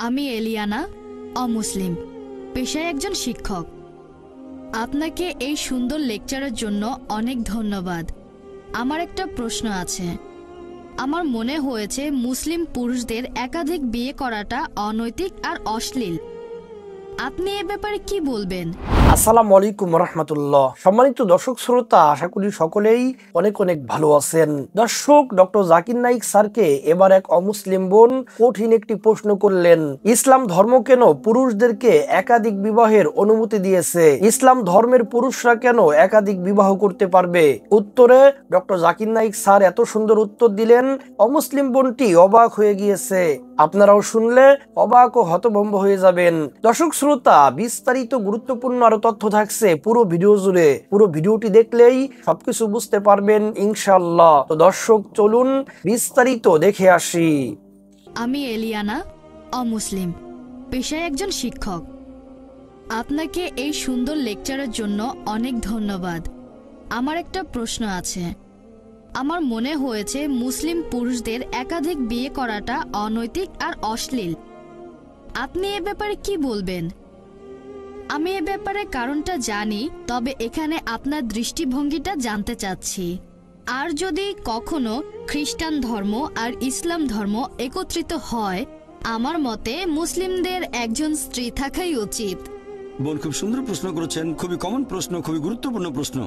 আমি এলিয়ানা, অমুসলিম, পেশায় একজন শিক্ষক। আপনাকে এই সুন্দর লেকচারের জন্য অনেক ধন্যবাদ। আমার একটা প্রশ্ন আছে। আমার মনে হয়েছে মুসলিম পুরুষদের একাধিক বিয়ে করাটা অনৈতিক আর অশ্লীল। আপনি এ ব্যাপারে কি বলবেন? আসসালামু আলাইকুম রহমতুল্লাহ। সম্মানিত দর্শক শ্রোতা, আশা করি সকলেই অনেক অনেক ভালো আছেন। দর্শক, ডক্টর জাকির নাইক স্যারকে এবার এক অমুসলিম বোন কঠিন একটি প্রশ্ন করলেন। ইসলাম ধর্ম কেন পুরুষদেরকে একাধিক বিবাহের অনুমতি দিয়েছে? ইসলাম ধর্মের পুরুষরা কেন একাধিক বিবাহ করতে পারবে? উত্তরে ডক্টর জাকির নাইক স্যার এত সুন্দর উত্তর দিলেন, অমুসলিম বোনটি অবাক হয়ে গিয়েছে। আপনারাও শুনলে অবাক ও হতভম্ব হয়ে যাবেন। দর্শক শ্রোতা, বিস্তারিত গুরুত্বপূর্ণ আরো তথ্য থাকছে পুরো ভিডিও জুড়ে। পুরো ভিডিওটি দেখলেই সবকিছু বুঝতে পারবেন ইনশাআল্লাহ। তো দর্শক, চলুন বিস্তারিত দেখে আসি। আমি এলিয়ানা, অমুসলিম, পেশায় একজন শিক্ষক। আপনাকে এই সুন্দর লেকচারের জন্য অনেক ধন্যবাদ। আমার একটা প্রশ্ন আছে। আমার মনে হয়েছে মুসলিম পুরুষদের একাধিক বিয়ে করাটা অনৈতিক আর অশ্লীল। আপনি এ ব্যাপারে কি বলবেন? আমি এ ব্যাপারে কারণটা জানি, তবে এখানে আপনার দৃষ্টিভঙ্গিটা জানতে চাচ্ছি। আর যদি কখনো খ্রিস্টান ধর্ম আর ইসলাম ধর্ম একত্রিত হয়, আমার মতে মুসলিমদের একজন স্ত্রী থাকাই উচিত। বোন, খুব সুন্দর প্রশ্ন করেছেন। খুবই কমন প্রশ্ন, খুবই গুরুত্বপূর্ণ প্রশ্ন।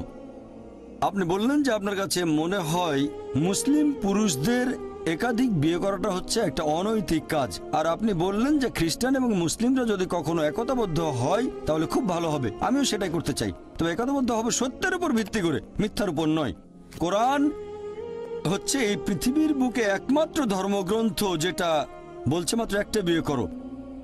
আপনি বললেন যে আপনার কাছে মনে হয় মুসলিম পুরুষদের একাধিক বিয়ে করাটা হচ্ছে একটা অনৈতিক কাজ, আর আপনি বললেন যে খ্রিস্টান এবং মুসলিমরা যদি কখনো একতাবদ্ধ হয় তাহলে খুব ভালো হবে। আমিও সেটাই করতে চাই, তবে একতাবদ্ধ হবে সত্যের উপর ভিত্তি করে, মিথ্যার উপর নয়। কোরআন হচ্ছে এই পৃথিবীর বুকে একমাত্র ধর্মগ্রন্থ যেটা বলছে মাত্র একটা বিয়ে করো।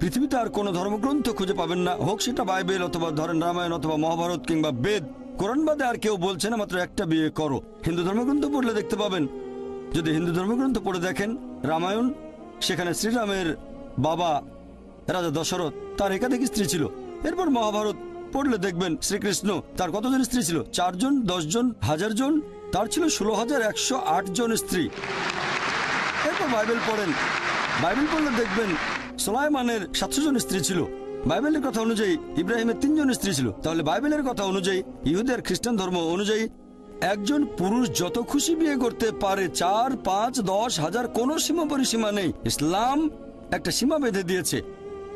পৃথিবীতে আর কোনো ধর্মগ্রন্থ খুঁজে পাবেন না, হোক সেটা বাইবেল অথবা ধরেন রামায়ণ অথবা মহাভারত কিংবা বেদ। কোরআন বাদে আর কেউ বলছে না মাত্র একটা বিয়ে করো। হিন্দু ধর্মগ্রন্থ পড়লে দেখতে পাবেন, যদি হিন্দু ধর্মগ্রন্থ পড়ে দেখেন রামায়ণ, সেখানে শ্রীরামের বাবা রাজা দশরথ, তার একাধিক স্ত্রী ছিল। এরপর মহাভারত পড়লে দেখবেন শ্রীকৃষ্ণ, তার কতজন স্ত্রী ছিল? 4 জন, 10 জন, 1000 জন, তার ছিল 16,108 জন স্ত্রী। এরপর বাইবেল পড়েন, বাইবেল পড়লে দেখবেন সুলাইমানের 700 জন স্ত্রী ছিল। বাইবেলের কথা অনুযায়ী ইব্রাহিমের 3 জন স্ত্রী ছিল। তাহলে বাইবেলের কথা অনুযায়ী, ইহুদি আর খ্রিস্টান ধর্ম অনুযায়ী, একজন পুরুষ যত খুশি বিয়ে করতে পারে, 4, 5, 10, 1000, কোনো সীমা পরিসীমা নেই। ইসলাম একটা সীমা বেঁধে দিয়েছে।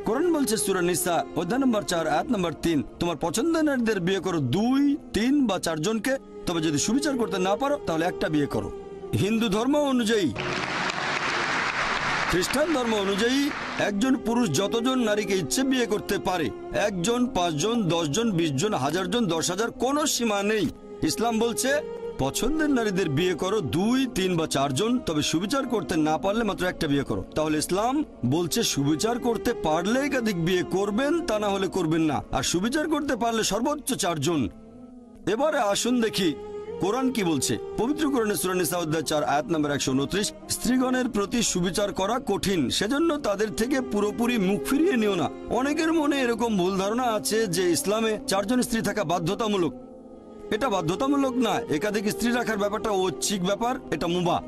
কোরআন বলছে সূরা নিসা অধ্যায় নম্বর 4 আয়াত নম্বর 3, তোমার পছন্দের নারীদের বিয়ে করো 2, 3 বা 4 জনকে, তবে যদি সুবিচার করতে না পারো তাহলে একটা বিয়ে করো। হিন্দু ধর্ম অনুযায়ী, খ্রিস্টান ধর্ম অনুযায়ী একজন পুরুষ যতজন নারীকে ইচ্ছে বিয়ে করতে পারে, 1 জন, 5 জন, 10 জন, 20 জন, 1000 জন, 10,000, কোনো সীমা নেই। ইসলাম বলছে পছন্দের নারীদের বিয়ে করো 2, 3 বা 4 জন, তবে সুবিচার করতে না পারলে মাত্র একটা বিয়ে করো। তাহলে ইসলাম বলছে সুবিচার করতে পারলে একাধিক বিয়ে করবেন, তা না হলে করবেন না, আর সুবিচার করতে পারলে সর্বোচ্চ 4 জন। এবারে আসুন দেখি কোরআন কি বলছে। পবিত্র কোরআনে সূরা নিসা অধ্যায় 4 আয়াত নম্বর 129, স্ত্রীগণের প্রতি সুবিচার করা কঠিন, সেজন্য তাদের থেকে পুরোপুরি মুখ ফিরিয়ে নিও না। অনেকের মনে এরকম ভুল ধারণা আছে যে ইসলামে 4 জন স্ত্রী থাকা বাধ্যতামূলক। এটা বাধ্যতামূলক না, একাধিক স্ত্রী রাখার ব্যাপারটা ঐচ্ছিক ব্যাপার, এটা মুবাহ।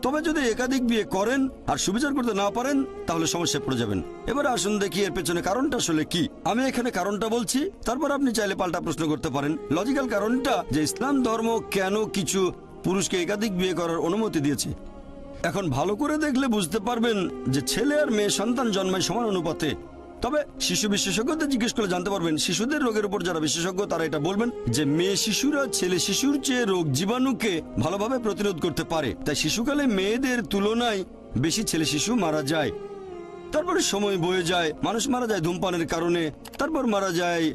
তবে যদি একাধিক বিয়ে করেন আর সুবিচার করতে না পারেন তাহলে সমস্যায় পড়ে যাবেন। এবার আসুন দেখি এর পেছনে কারণটা আসলে কি। আমি এখানে কারণটা বলছি, তারপর আপনি চাইলে পাল্টা প্রশ্ন করতে পারেন। লজিক্যাল কারণটা যে ইসলাম ধর্ম কেন কিছু পুরুষকে একাধিক বিয়ে করার অনুমতি দিয়েছে। এখন ভালো করে দেখলে বুঝতে পারবেন যে ছেলে আর মেয়ে সন্তান জন্মায় সমান অনুপাতে। তবে শিশু বিশেষজ্ঞদের জিজ্ঞেস করে জানতে পারবেন, শিশুদের রোগের উপর যারা বিশেষজ্ঞ তারা এটা বলবেন যে মেয়ে শিশুরা ছেলে শিশুর চেয়ে রোগ জীবাণুকে ভালোভাবে প্রতিরোধ করতে পারে, তাই শিশুকালে মেয়েদের তুলনায় বেশি ছেলে শিশু মারা যায়। তারপরে সময় বয়ে যায়, মানুষ মারা যায় ধূমপানের কারণে, তারপর মারা যায়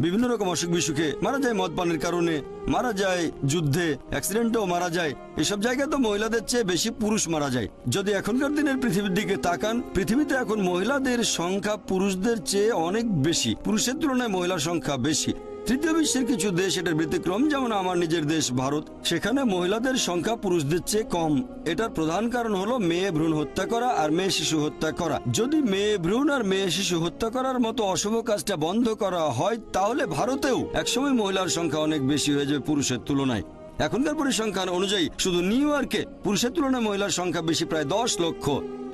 বিভিন্ন রকম অসুখ বিসুখে, মারা যায় মদপানের কারণে, মারা যায় যুদ্ধে, অ্যাক্সিডেন্টেও মারা যায়। এসব জায়গায় তো মহিলাদের চেয়ে বেশি পুরুষ মারা যায়। যদি এখনকার দিনের পৃথিবীর দিকে তাকান, পৃথিবীতে এখন মহিলাদের সংখ্যা পুরুষদের চেয়ে অনেক বেশি, পুরুষের তুলনায় মহিলার সংখ্যা বেশি। তৃতীয় বিশ্বের কিছু দেশ এটার ব্যতিক্রম, যেমন আমার নিজের দেশ ভারত, সেখানে মহিলাদের সংখ্যা পুরুষদের চেয়ে কম। এটার প্রধান কারণ হলো মেয়ে ভ্রূণ হত্যা করা আর মেয়ে শিশু হত্যা করা। যদি মেয়ে ভ্রূণ আর মেয়ে শিশু হত্যা করার মতো অশুভ কাজটা বন্ধ করা হয় তাহলে ভারতেও একসময় মহিলার সংখ্যা অনেক বেশি হয়ে যাবে পুরুষের তুলনায়। এখনকার পরিসংখ্যান অনুযায়ী শুধু নিউ ইয়র্কে পুরুষের তুলনায় মহিলার সংখ্যা বেশি, প্রায় 10 লক্ষ।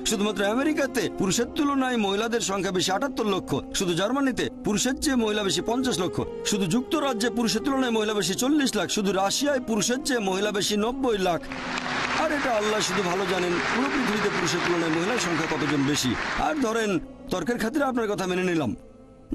শুধুমাত্র আমেরিকাতে পুরুষের তুলনায় মহিলাদের সংখ্যা বেশি 78 লক্ষ, শুধু জার্মানিতে পুরুষের চেয়ে মহিলা বেশি 50 লক্ষ, শুধু যুক্তরাজ্যে পুরুষের তুলনায় মহিলা বেশি 40 লাখ, শুধু রাশিয়ায় পুরুষের চেয়ে মহিলা বেশি 90 লাখ। আর এটা আল্লাহ শুধু ভালো জানেন পুরো পৃথিবীতে পুরুষের তুলনায় মহিলার সংখ্যা কতজন বেশি। আর ধরেন তর্কের খাতিরে আপনার কথা মেনে নিলাম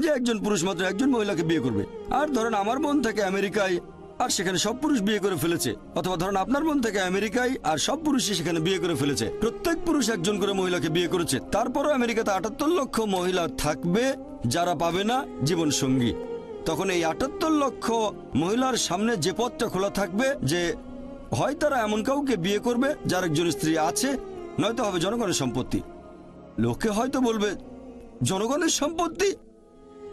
যে একজন পুরুষ মাত্র একজন মহিলাকে বিয়ে করবে, আর ধরেন আমার বোন থেকে আমেরিকায় আর সেখানে সব পুরুষ বিয়ে করে ফেলেছে, অথবা ধরেন আপনার বোন থেকে আমেরিকায় আর সব পুরুষই সেখানে বিয়ে করে ফেলেছে, প্রত্যেক পুরুষ একজন করে মহিলাকে বিয়ে করেছে, তারপরও আমেরিকাতে 78 লক্ষ মহিলা থাকবে যারা পাবে না জীবন সঙ্গী। তখন এই 78 লক্ষ মহিলার সামনে যে পথটা খোলা থাকবে যে হয় তারা এমন কাউকে বিয়ে করবে যার একজন স্ত্রী আছে, নয়তো হবে জনগণের সম্পত্তি। লোকে হয়তো বলবে জনগণের সম্পত্তি?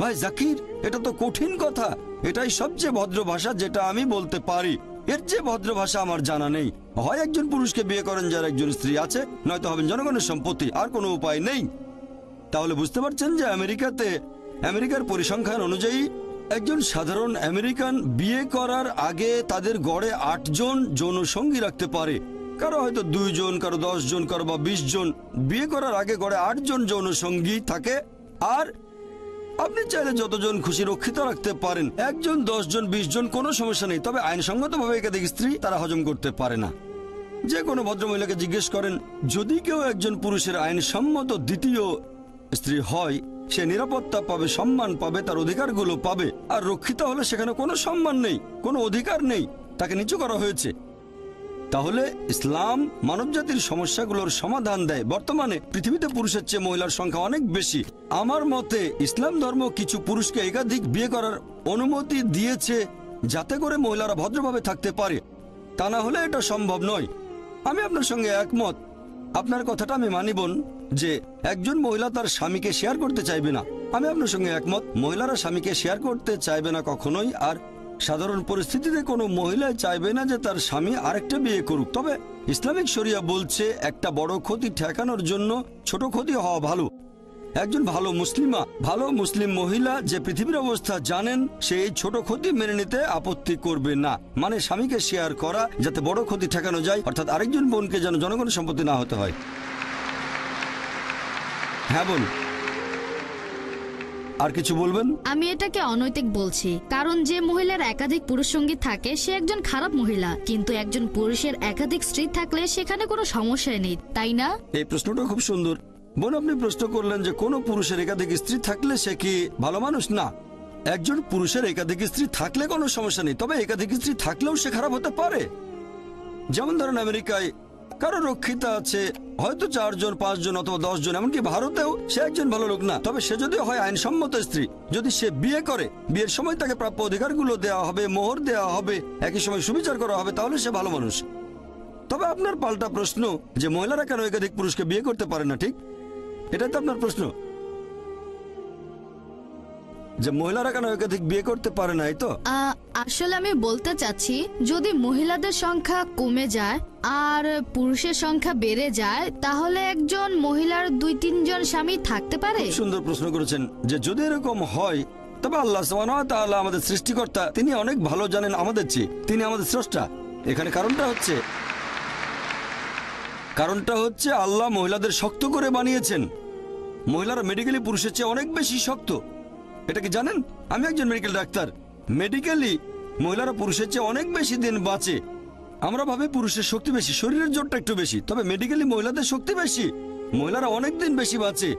ভাই জাকির, এটা তো কঠিন কথা। এটাই সবচেয়ে ভদ্র ভাষা যেটা আমি বলতে পারি। এর চেয়ে ভদ্র ভাষা আমার জানা নেই। হয় একজন পুরুষকে বিয়ে করেন যার একজন স্ত্রী আছে, নয়তো হবেন জনগণের সম্পত্তি, আর কোনো উপায় নেই। তাহলে বুঝতে পারছেন যে আমেরিকাতে আমেরিকার পরিসংখ্যান অনুযায়ী একজন সাধারণ আমেরিকান বিয়ে করার আগে তাদের গড়ে 8 জন যৌন সঙ্গী রাখতে পারে। কারো হয়তো 2 জন, কারো 10 জন, কারো বা 20 জন। বিয়ে করার আগে গড়ে 8 জন যৌন সঙ্গী থাকে। আর আপনি চাইলে যতজন খুশি রক্ষিত রাখতে পারেন, 1 জন, 10 জন, 20 জন, কোনো সমস্যা নেই। তবে আইনসঙ্গতভাবে একাধিক স্ত্রী তারা হজম করতে পারে না। যে কোনো ভদ্রমহিলাকে জিজ্ঞেস করেন, যদি কেউ একজন পুরুষের আইনসম্মত দ্বিতীয় স্ত্রী হয়, সে নিরাপত্তা পাবে, সম্মান পাবে, তার অধিকারগুলো পাবে। আর রক্ষিতা হলে সেখানে কোনো সম্মান নেই, কোনো অধিকার নেই, তাকে নিচু করা হয়েছে। তাহলে ইসলাম মানবজাতির সমস্যাগুলোর সমাধান দেয়। বর্তমানে পৃথিবীতে পুরুষের চেয়ে মহিলার সংখ্যা অনেক বেশি। আমার মতে ইসলাম ধর্ম কিছু পুরুষকে একাধিক বিয়ে করার অনুমতি দিয়েছে যাতে করে মহিলারা ভদ্রভাবে থাকতে পারে, তা না হলে এটা সম্ভব নয়। আমি আপনার সঙ্গে একমত। আপনার কথাটা আমি মানি বোন, যে একজন মহিলা তার স্বামীকে শেয়ার করতে চাইবে না। আমি আপনার সঙ্গে একমত, মহিলারা স্বামীকে শেয়ার করতে চাইবে না কখনোই। আর সাধারণ পরিস্থিতিতে কোনো মহিলা চাইবে না যে তার স্বামী আরেকটা বিয়ে করুক। তবে ইসলামিক শরিয়া বলছে একটা বড় ক্ষতি ঠেকানোর জন্য ছোট ক্ষতি হওয়া ভালো। একজন ভালো মুসলিমা, ভালো মুসলিম মহিলা যে পৃথিবীর অবস্থা জানেন, সে এই ছোট ক্ষতি মেনে নিতে আপত্তি করবে না। মানে স্বামীকে শেয়ার করা যাতে বড় ক্ষতি ঠেকানো যায়, অর্থাৎ আরেকজন বোনকে যেন জনগণের সম্পত্তি না হতে হয়। হ্যাঁ বোন, আর কিছু বলবেন? আমি এটাকে অনৈতিক বলছি, কারণ যে মহিলার একাধিক পুরুষ সঙ্গী থাকে সে একজন খারাপ মহিলা, কিন্তু একজন পুরুষের একাধিক স্ত্রী থাকলে সেখানে কোনো সমস্যাই নেই, তাই না? এই প্রশ্নটা খুব সুন্দর বোন। আপনি প্রশ্ন করলেন যে কোনো পুরুষের একাধিক স্ত্রী থাকলে সে কি ভালো মানুষ? না, একজন পুরুষের একাধিক স্ত্রী থাকলে কোনো সমস্যা নেই, তবে একাধিক স্ত্রী থাকলেও সে খারাপ হতে পারে। যেমন ধরেন আমেরিকায় কারো রক্ষিতা আছে, হয়তো 4 জন, 5 জন অথবা 10 জন, এমনকি ভারতেও সে একজন ভালো লোক না। তবে সে যদি হয় আইনসম্মত স্ত্রী, যদি সে বিয়ে করে, বিয়ের সময় তাকে প্রাপ্য অধিকারগুলো দেওয়া হবে, মোহর দেওয়া হবে, একই সময় সুবিচার করা হবে, তাহলে সে ভালো মানুষ। তবে আপনার পাল্টা প্রশ্ন যে মহিলারা কেন একাধিক পুরুষকে বিয়ে করতে পারে না, ঠিক এটাই তো আপনার প্রশ্ন, যে মহিলারা কেন একাধিক বিয়ে করতে পারে না, এই তো? আসলে আমি বলতে চাচ্ছি, যদি মহিলাদের সংখ্যা কমে যায় আর পুরুষের সংখ্যা বেড়ে যায়, তাহলে একজন মহিলার 2-3 জন স্বামী থাকতে পারে। সুন্দর প্রশ্ন করেছেন যে যদি এরকম হয়, তবে আল্লাহ সুবহানাহু ওয়া তাআলা আমাদের সৃষ্টিকর্তা, তিনি অনেক ভালো জানেন আমাদের চেয়ে, তিনি আমাদের স্রষ্টা। এখানে কারণটা হচ্ছে আল্লাহ মহিলাদের শক্ত করে বানিয়েছেন। মহিলারা মেডিকেলি পুরুষের চেয়ে অনেক বেশি শক্ত। এটা কি জানেন? আমি একজন মেডিকেল ডাক্তার। মেডিকেলি মহিলারা পুরুষের চেয়ে অনেক বেশি দিন বাঁচে। আমরা ভাবি পুরুষের শক্তি বেশি, শরীরের জোরটা একটু বেশি, তবে মেডিকেলি মহিলাদের শক্তি বেশি। মহিলারা অনেক দিন বেশি বাঁচে।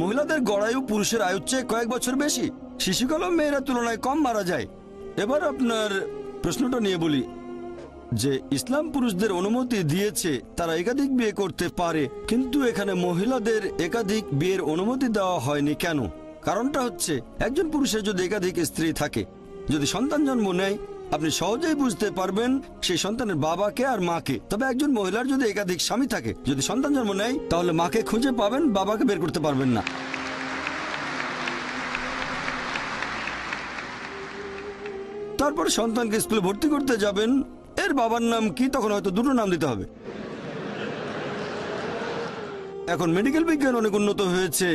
মহিলাদের গড়ায়ু পুরুষের আয়ুর চেয়ে কয়েক বছর বেশি। শিশুকালেও মেয়েরা তুলনায় কম মারা যায়। এবার আপনার প্রশ্নটা নিয়ে বলি যে ইসলাম পুরুষদের অনুমতি দিয়েছে তারা একাধিক বিয়ে করতে পারে, কিন্তু এখানে মহিলাদের একাধিক বিয়ের অনুমতি দেওয়া হয়নি কেন? কারণটা হচ্ছে একজন পুরুষের যদি একাধিক স্ত্রী থাকে, যদি সন্তান জন্ম নেয়, আপনি সহজেই বুঝতে পারবেন সেই সন্তানের বাবাকে আর মাকে। তবে একজন মহিলার যদি একাধিক স্বামী থাকে, যদি সন্তান জন্ম নেয়, তাহলে মাকে খুঁজে পাবেন, বাবাকে বের করতে পারবেন না। তারপর সন্তানকে স্কুলে ভর্তি করতে যাবেন, এর বাবার নাম কি? তখন হয়তো 2টো নাম দিতে হবে। এখন মেডিকেল বিজ্ঞান অনেক উন্নত হয়েছে,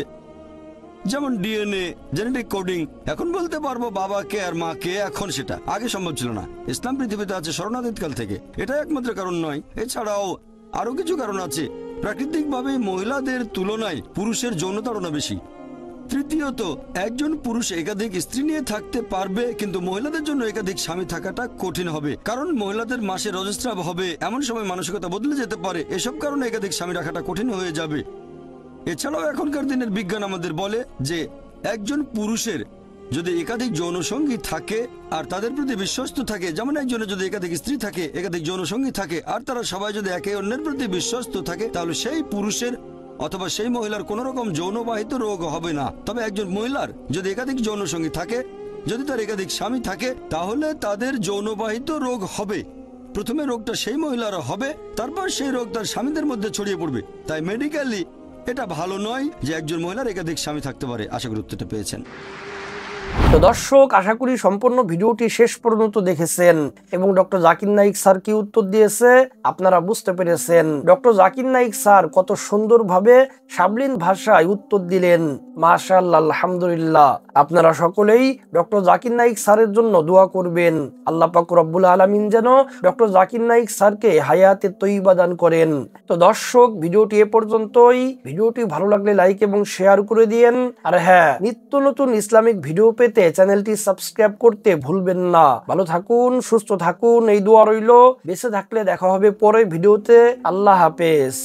যেমন ডিএনএ, জেনেটিক কোডিং। এখন বলতে পারবো বাবাকে আর মাকে, এখন সেটা আগে সম্ভব ছিল না। ইসলাম পৃথিবীতে আছে শরণাতীত কাল থেকে, এটা একমাত্র কারণ নয়, এছাড়াও আরো কিছু কারণ আছে। প্রাকৃতিকভাবে মহিলাদের তুলনায় পুরুষের যৌন তাড়না বেশি। তৃতীয়ত, একজন পুরুষ একাধিক স্ত্রী নিয়ে থাকতে পারবে, কিন্তু মহিলাদের জন্য একাধিক স্বামী থাকাটা কঠিন হবে, কারণ মহিলাদের মাসে রজস্রাব হবে, এমন সময় মানসিকতা বদলে যেতে পারে। এসব কারণে একাধিক স্বামী রাখাটা কঠিন হয়ে যাবে। এছাড়াও এখনকার দিনের বিজ্ঞান আমাদের বলে যে একজন পুরুষের যদি একাধিক যৌনসঙ্গী থাকে আর তাদের প্রতি বিশ্বস্ত থাকে, যেমন একজনের যদি একাধিক স্ত্রী থাকে, একাধিক যৌনসঙ্গী থাকে, আর তারা সবাই যদি একে অন্যের প্রতি বিশ্বস্ত থাকে, তাহলে সেই পুরুষের অথবা সেই মহিলার কোনো রকম যৌনবাহিত রোগ হবে না। তবে একজন মহিলার যদি একাধিক যৌনসঙ্গী থাকে, যদি তার একাধিক স্বামী থাকে, তাহলে তাদের যৌনবাহিত রোগ হবে। প্রথমে রোগটা সেই মহিলার হবে, তারপর সেই রোগ তার স্বামীদের মধ্যে ছড়িয়ে পড়বে। তাই মেডিকেলি এটা ভালো নয় যে একজন মহিলার একাধিক স্বামী থাকতে পারে। আশা করি উত্তরটা পেয়েছেন। তো দর্শক, আশা করি সম্পূর্ণ ভিডিওটি শেষ পর্যন্ত দেখেছেন এবং ডক্টর জাকির নাইক স্যার কি উত্তর দিয়েছে আপনারা বুঝতে পেরেছেন। ডক্টর জাকির নাইক স্যার কত সুন্দরভাবে সাবলীল ভাষায় উত্তর দিলেন। মাশাআল্লাহ, আলহামদুলিল্লাহ। আপনারা সকলেই ডক্টর জাকির নাইক স্যারের জন্য দোয়া করবেন। আল্লাহ পাক রব্বুল আলামিন যেন ডক্টর জাকির নাইক স্যারকে হায়াতে তৈয়বা দান করেন। তো দর্শক, ভিডিওটি এ পর্যন্তই। ভিডিওটি ভালো লাগলে লাইক এবং শেয়ার করে দিয়েন। আর হ্যাঁ, নিত্য নতুন ইসলামিক ভিডিও পেতে চ্যানেলটি সাবস্ক্রাইব করতে ভুলবেন না। ভালো থাকুন, সুস্থ থাকুন, এই দোয়া রইল। বেঁচে থাকলে দেখা হবে পরের ভিডিওতে। আল্লাহ হাফেজ।